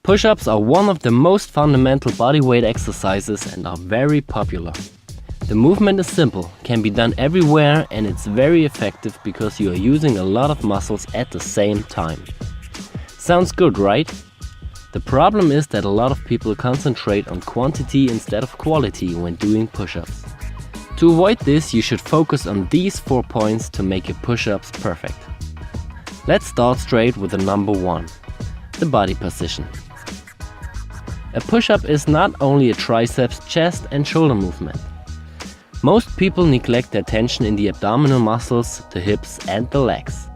Push-ups are one of the most fundamental bodyweight exercises and are very popular. The movement is simple, can be done everywhere, and it's very effective because you are using a lot of muscles at the same time. Sounds good, right? The problem is that a lot of people concentrate on quantity instead of quality when doing push-ups. To avoid this, you should focus on these 4 points to make your push-ups perfect. Let's start straight with the number 1, the body position. A push-up is not only a triceps, chest and shoulder movement. Most people neglect their tension in the abdominal muscles, the hips and the legs.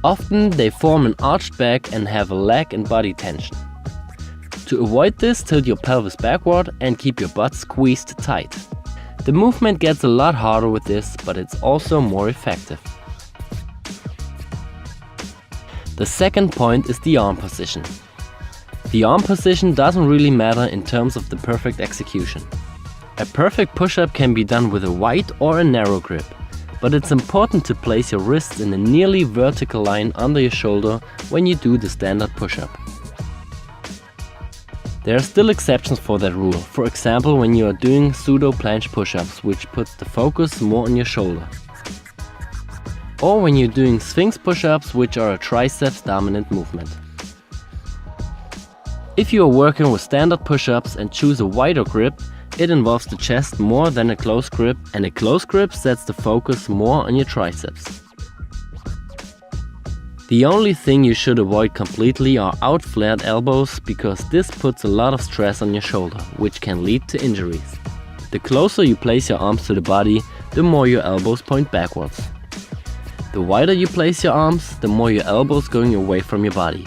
Often they form an arched back and have a leg and body tension. To avoid this, tilt your pelvis backward and keep your butt squeezed tight. The movement gets a lot harder with this, but it's also more effective. The second point is the arm position. The arm position doesn't really matter in terms of the perfect execution. A perfect push-up can be done with a wide or a narrow grip, but it's important to place your wrists in a nearly vertical line under your shoulder when you do the standard push-up. There are still exceptions for that rule, for example when you are doing pseudo planche push-ups, which puts the focus more on your shoulder. Or when you're doing sphinx push-ups, which are a triceps dominant movement. If you are working with standard push-ups and choose a wider grip, it involves the chest more than a close grip, and a close grip sets the focus more on your triceps. The only thing you should avoid completely are out-flared elbows, because this puts a lot of stress on your shoulder, which can lead to injuries. The closer you place your arms to the body, the more your elbows point backwards. The wider you place your arms, the more your elbows going away from your body,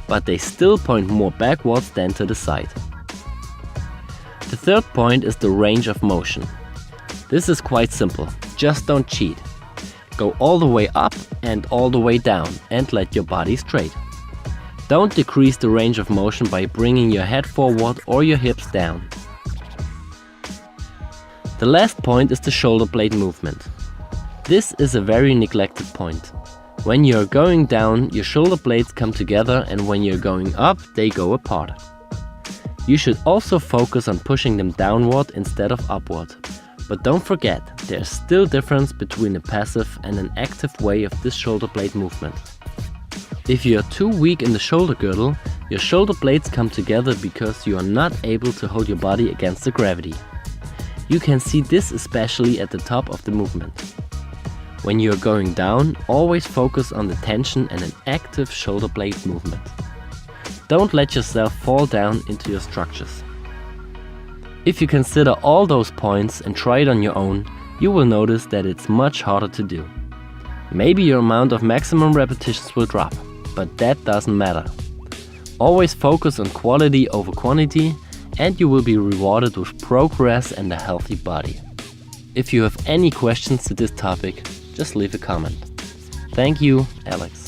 but they still point more backwards than to the side. The third point is the range of motion. This is quite simple, just don't cheat. Go all the way up and all the way down and let your body straight. Don't decrease the range of motion by bringing your head forward or your hips down. The last point is the shoulder blade movement. This is a very neglected point. When you're going down, your shoulder blades come together, and when you're going up, they go apart. You should also focus on pushing them downward instead of upward. But don't forget, there's still difference between a passive and an active way of this shoulder blade movement. If you are too weak in the shoulder girdle, your shoulder blades come together because you are not able to hold your body against the gravity. You can see this especially at the top of the movement. When you are going down, always focus on the tension and an active shoulder blade movement. Don't let yourself fall down into your structures. If you consider all those points and try it on your own, you will notice that it's much harder to do. Maybe your amount of maximum repetitions will drop, but that doesn't matter. Always focus on quality over quantity, and you will be rewarded with progress and a healthy body. If you have any questions to this topic, just leave a comment. Thank you, Alex.